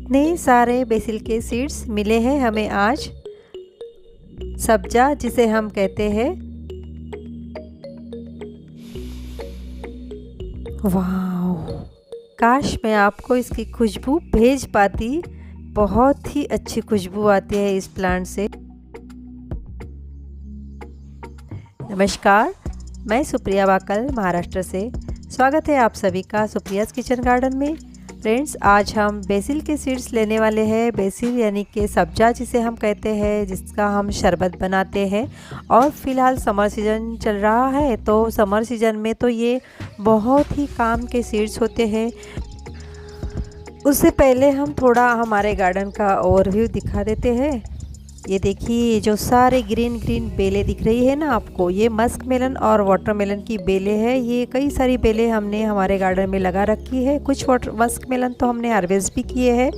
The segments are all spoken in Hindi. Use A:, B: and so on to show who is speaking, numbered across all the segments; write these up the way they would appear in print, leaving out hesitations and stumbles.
A: इतने सारे बेसिल के सीड्स मिले हैं हमें आज। सब्जा जिसे हम कहते हैं। वाह, काश मैं आपको इसकी खुशबू भेज पाती। बहुत ही अच्छी खुशबू आती है इस प्लांट से। नमस्कार, मैं सुप्रिया वाकल महाराष्ट्र से। स्वागत है आप सभी का सुप्रियाज़ किचन गार्डन में। फ्रेंड्स, आज हम बेसिल के सीड्स लेने वाले हैं। बेसिल यानी कि सब्जा जिसे हम कहते हैं, जिसका हम शरबत बनाते हैं। और फ़िलहाल समर सीज़न चल रहा है, तो समर सीज़न में तो ये बहुत ही काम के सीड्स होते हैं। उससे पहले हम थोड़ा हमारे गार्डन का ओवरव्यू दिखा देते हैं। ये देखिए, जो सारे ग्रीन ग्रीन बेलें दिख रही है ना आपको, ये मस्क मेलन और वाटरमेलन की बेलें है। ये कई सारी बेलें हमने हमारे गार्डन में लगा रखी है। कुछ मस्क मेलन तो हमने हार्वेस्ट भी किए हैं,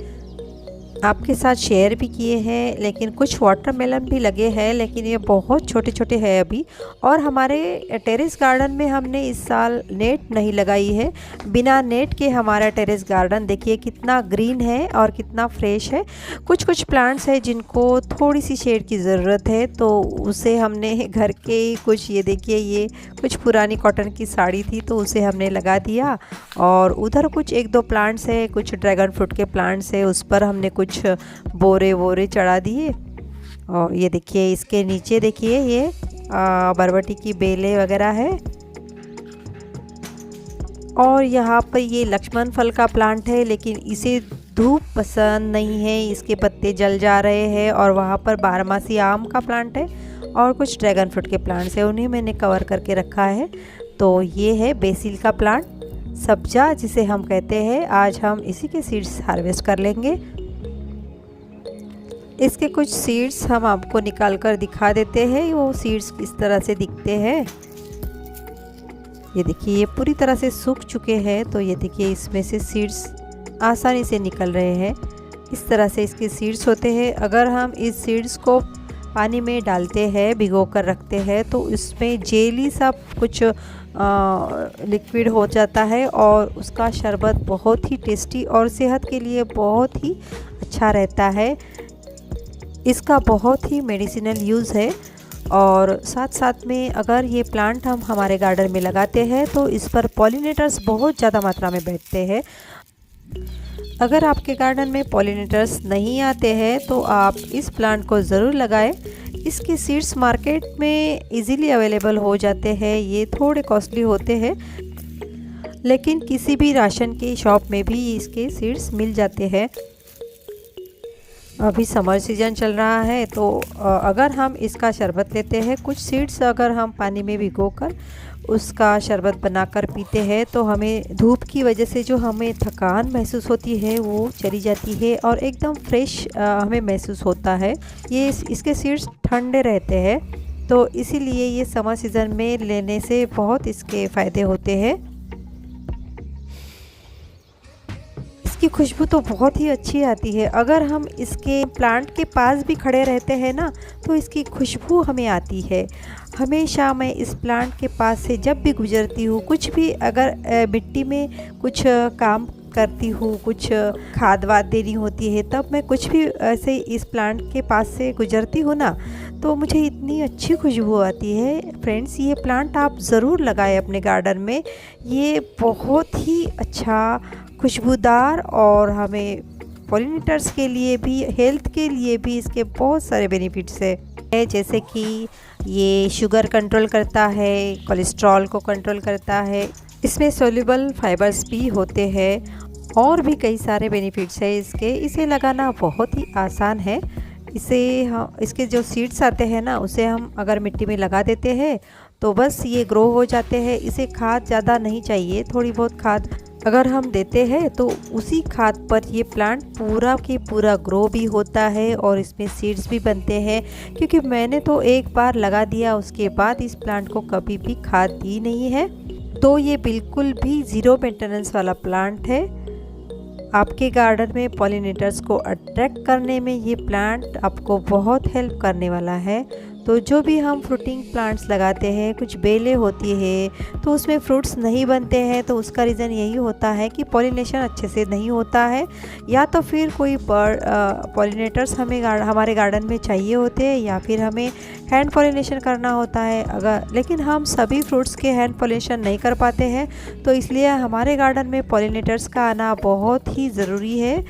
A: आपके साथ शेयर भी किए हैं, लेकिन कुछ वाटरमेलन भी लगे हैं, लेकिन ये बहुत छोटे छोटे हैं अभी। और हमारे टेरेस गार्डन में हमने इस साल नेट नहीं लगाई है। बिना नेट के हमारा टेरेस गार्डन देखिए कितना ग्रीन है और कितना फ्रेश है। कुछ कुछ प्लांट्स हैं जिनको थोड़ी सी शेड की ज़रूरत है, तो उसे हमने घर के कुछ, ये देखिए, ये कुछ पुरानी कॉटन की साड़ी थी तो उसे हमने लगा दिया। और उधर कुछ एक दो प्लांट्स है, कुछ ड्रैगन फ्रूट के प्लांट्स है, उस पर हमने कुछ बोरे चढ़ा दिए। और ये देखिए, इसके नीचे देखिए, ये बरबटी की बेलें वगैरह है। और यहाँ पर ये लक्ष्मण फल का प्लांट है, लेकिन इसे धूप पसंद नहीं है, इसके पत्ते जल जा रहे हैं। और वहाँ पर बारहमासी आम का प्लांट है और कुछ ड्रैगन फ्रूट के प्लांट्स है, उन्हें मैंने कवर करके रखा है। तो ये है बेसिल का प्लांट, सब्जा जिसे हम कहते हैं। आज हम इसी के सीड्स हार्वेस्ट कर लेंगे। इसके कुछ सीड्स हम आपको निकाल कर दिखा देते हैं। वो सीड्स किस तरह से दिखते हैं, ये देखिए, ये पूरी तरह से सूख चुके हैं। तो ये देखिए, इसमें से सीड्स आसानी से निकल रहे हैं। इस तरह से इसके सीड्स होते हैं। अगर हम इस सीड्स को पानी में डालते हैं, भिगो कर रखते हैं, तो इसमें जेली सा कुछ लिक्विड हो जाता है और उसका शरबत बहुत ही टेस्टी और सेहत के लिए बहुत ही अच्छा रहता है। इसका बहुत ही मेडिसिनल यूज़ है। और साथ साथ में अगर ये प्लांट हम हमारे गार्डन में लगाते हैं तो इस पर पॉलिनेटर्स बहुत ज़्यादा मात्रा में बैठते हैं। अगर आपके गार्डन में पॉलिनेटर्स नहीं आते हैं तो आप इस प्लांट को ज़रूर लगाएं। इसके सीड्स मार्केट में इजीली अवेलेबल हो जाते हैं। ये थोड़े कॉस्टली होते हैं, लेकिन किसी भी राशन की शॉप में भी इसके सीड्स मिल जाते हैं। अभी समर सीज़न चल रहा है, तो अगर हम इसका शरबत लेते हैं, कुछ सीड्स अगर हम पानी में भिगोकर उसका शरबत बनाकर पीते हैं, तो हमें धूप की वजह से जो हमें थकान महसूस होती है वो चली जाती है और एकदम फ्रेश हमें महसूस होता है। ये इसके सीड्स ठंडे रहते हैं, तो इसीलिए ये समर सीज़न में लेने से बहुत इसके फ़ायदे होते हैं। की खुशबू तो बहुत ही अच्छी आती है। अगर हम इसके प्लांट के पास भी खड़े रहते हैं ना, तो इसकी खुशबू हमें आती है। हमेशा मैं इस प्लांट के पास से जब भी गुजरती हूँ, कुछ भी अगर मिट्टी में कुछ काम करती हूँ, कुछ खाद वाद देनी होती है, तब मैं कुछ भी ऐसे इस प्लांट के पास से गुजरती हूँ ना, तो मुझे इतनी अच्छी खुशबू आती है। फ्रेंड्स, ये प्लांट आप ज़रूर लगाएं अपने गार्डन में। ये बहुत ही अच्छा, खुशबूदार और हमें पॉलिनेटर्स के लिए भी, हेल्थ के लिए भी इसके बहुत सारे बेनिफिट्स है। जैसे कि ये शुगर कंट्रोल करता है, कोलेस्ट्रॉल को कंट्रोल करता है, इसमें सोल्यूबल फाइबर्स भी होते हैं और भी कई सारे बेनिफिट्स है इसके। इसे लगाना बहुत ही आसान है। इसके जो सीड्स आते हैं ना, उसे हम अगर मिट्टी में लगा देते हैं तो बस ये ग्रो हो जाते हैं। इसे खाद ज़्यादा नहीं चाहिए, थोड़ी बहुत खाद अगर हम देते हैं तो उसी खाद पर ये प्लांट पूरा की पूरा ग्रो भी होता है और इसमें सीड्स भी बनते हैं। क्योंकि मैंने तो एक बार लगा दिया, उसके बाद इस प्लांट को कभी भी खाद दी नहीं है। तो ये बिल्कुल भी ज़ीरो मेंटेनेंस वाला प्लांट है। आपके गार्डन में पॉलिनेटर्स को अट्रैक्ट करने में ये प्लांट आपको बहुत हेल्प करने वाला है। तो जो भी हम फ्रूटिंग प्लांट्स लगाते हैं, कुछ बेलें होती है तो उसमें फ्रूट्स नहीं बनते हैं, तो उसका रीज़न यही होता है कि पॉलिनेशन अच्छे से नहीं होता है, या तो फिर कोई बर्ड पॉलिनेटर्स हमारे गार्डन में चाहिए होते हैं, या फिर हमें हैंड पॉलिनेशन करना होता है। लेकिन हम सभी फ्रूट्स के हैंड पॉलिनेशन नहीं कर पाते हैं, तो इसलिए हमारे गार्डन में पॉलिनेटर्स का आना बहुत ही ज़रूरी है।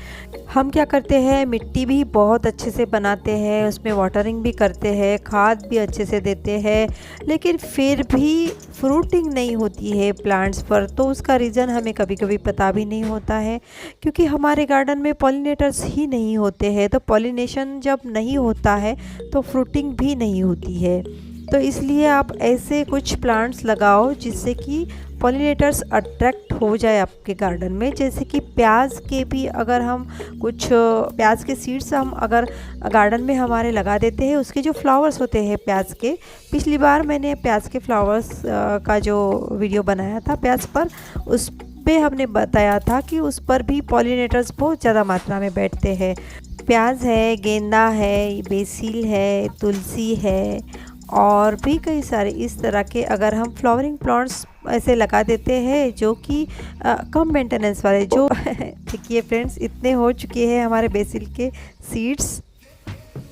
A: हम क्या करते हैं, मिट्टी भी बहुत अच्छे से बनाते हैं, उसमें वाटरिंग भी करते हैं, खाद भी अच्छे से देते हैं, लेकिन फिर भी फ्रूटिंग नहीं होती है प्लांट्स पर। तो उसका रीज़न हमें कभी कभी पता भी नहीं होता है, क्योंकि हमारे गार्डन में पॉलिनेटर्स ही नहीं होते हैं। तो पॉलिनेशन जब नहीं होता है तो फ्रूटिंग भी नहीं होती है। तो इसलिए आप ऐसे कुछ प्लांट्स लगाओ जिससे कि पॉलिनेटर्स अट्रैक्ट हो जाए आपके गार्डन में। जैसे कि प्याज के भी अगर हम कुछ प्याज के सीड्स हम अगर गार्डन में हमारे लगा देते हैं, उसके जो फ्लावर्स होते हैं प्याज के, पिछली बार मैंने प्याज के फ्लावर्स का जो वीडियो बनाया था प्याज पर, उस पे हमने बताया था कि उस पर भी पॉलिनेटर्स बहुत ज़्यादा मात्रा में बैठते हैं। प्याज है, गेंदा है, बेसिल है, तुलसी है और भी कई सारे इस तरह के अगर हम फ्लावरिंग प्लांट्स ऐसे लगा देते हैं जो कि कम मेंटेनेंस वाले, जो देखिए फ्रेंड्स इतने हो चुके हैं हमारे बेसिल के सीड्स।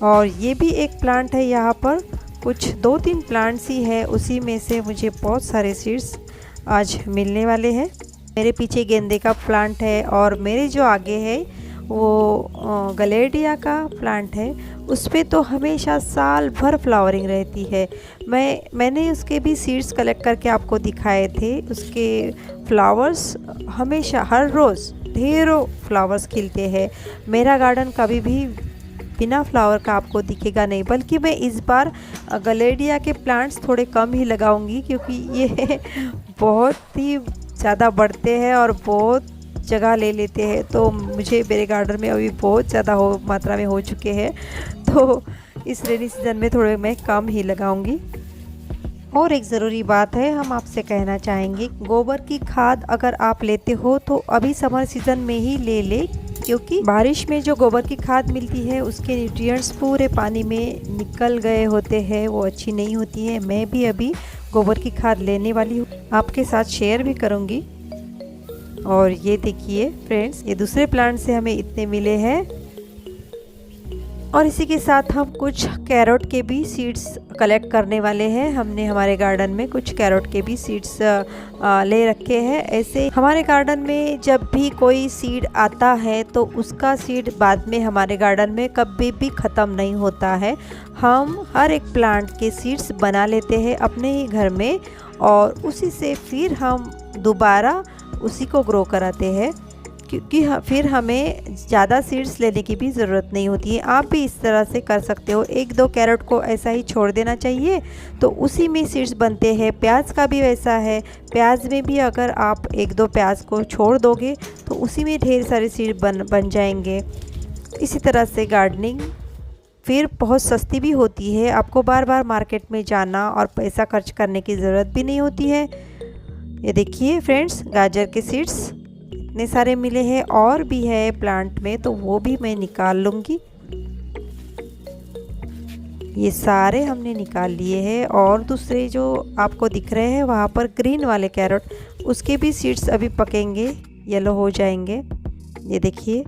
A: और ये भी एक प्लांट है, यहाँ पर कुछ 2-3 प्लांट्स ही है, उसी में से मुझे बहुत सारे सीड्स आज मिलने वाले हैं। मेरे पीछे गेंदे का प्लांट है और मेरे जो आगे है वो गलेडिया का प्लांट है। उस पर तो हमेशा साल भर फ्लावरिंग रहती है। मैंने उसके भी सीड्स कलेक्ट करके आपको दिखाए थे। उसके फ्लावर्स हमेशा हर रोज़ ढेरों फ्लावर्स खिलते हैं। मेरा गार्डन कभी भी बिना फ्लावर का आपको दिखेगा नहीं, बल्कि मैं इस बार गलेडिया के प्लांट्स थोड़े कम ही लगाऊंगी, क्योंकि ये बहुत ही ज़्यादा बढ़ते हैं और बहुत जगह ले लेते हैं। तो मुझे मेरे गार्डन में अभी बहुत ज़्यादा मात्रा में हो चुके हैं, तो इस रेनी सीज़न में थोड़े मैं कम ही लगाऊंगी। और एक ज़रूरी बात है, हम आपसे कहना चाहेंगे, गोबर की खाद अगर आप लेते हो तो अभी समर सीज़न में ही ले, क्योंकि बारिश में जो गोबर की खाद मिलती है उसके न्यूट्रिएंट्स पूरे पानी में निकल गए होते हैं, वो अच्छी नहीं होती है। मैं भी अभी गोबर की खाद लेने वाली हूँ, आपके साथ शेयर भी करूँगी। और ये देखिए फ्रेंड्स, ये दूसरे प्लांट से हमें इतने मिले हैं। और इसी के साथ हम कुछ कैरोट के भी सीड्स कलेक्ट करने वाले हैं। हमने हमारे गार्डन में कुछ कैरोट के भी सीड्स ले रखे हैं। ऐसे हमारे गार्डन में जब भी कोई सीड आता है तो उसका सीड बाद में हमारे गार्डन में कभी भी ख़त्म नहीं होता है। हम हर एक प्लांट के सीड्स बना लेते हैं अपने ही घर में, और उसी से फिर हम दोबारा उसी को ग्रो कराते हैं, क्योंकि फिर हमें ज़्यादा सीड्स लेने की भी ज़रूरत नहीं होती है। आप भी इस तरह से कर सकते हो। 1-2 कैरेट को ऐसा ही छोड़ देना चाहिए, तो उसी में सीड्स बनते हैं। प्याज का भी वैसा है, प्याज में भी अगर आप 1-2 प्याज को छोड़ दोगे तो उसी में ढेर सारे सीड बन जाएंगे। इसी तरह से गार्डनिंग फिर बहुत सस्ती भी होती है। आपको बार बार मार्केट में जाना और पैसा खर्च करने की ज़रूरत भी नहीं होती है। ये देखिए फ्रेंड्स, गाजर के सीड्स इतने सारे मिले हैं, और भी है प्लांट में, तो वो भी मैं निकाल लूँगी। ये सारे हमने निकाल लिए हैं। और दूसरे जो आपको दिख रहे हैं वहाँ पर ग्रीन वाले कैरेट, उसके भी सीड्स अभी पकेंगे, येलो हो जाएंगे। ये देखिए,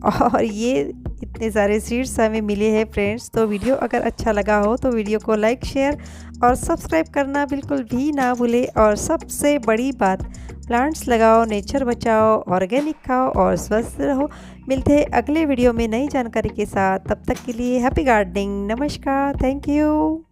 A: और ये इतने सारे सीड्स हमें मिले हैं फ्रेंड्स। तो वीडियो अगर अच्छा लगा हो तो वीडियो को लाइक, शेयर और सब्सक्राइब करना बिल्कुल भी ना भूले। और सबसे बड़ी बात, प्लांट्स लगाओ, नेचर बचाओ, ऑर्गेनिक खाओ और स्वस्थ रहो। मिलते हैं अगले वीडियो में नई जानकारी के साथ। तब तक के लिए हैप्पी गार्डनिंग। नमस्कार, थैंक यू।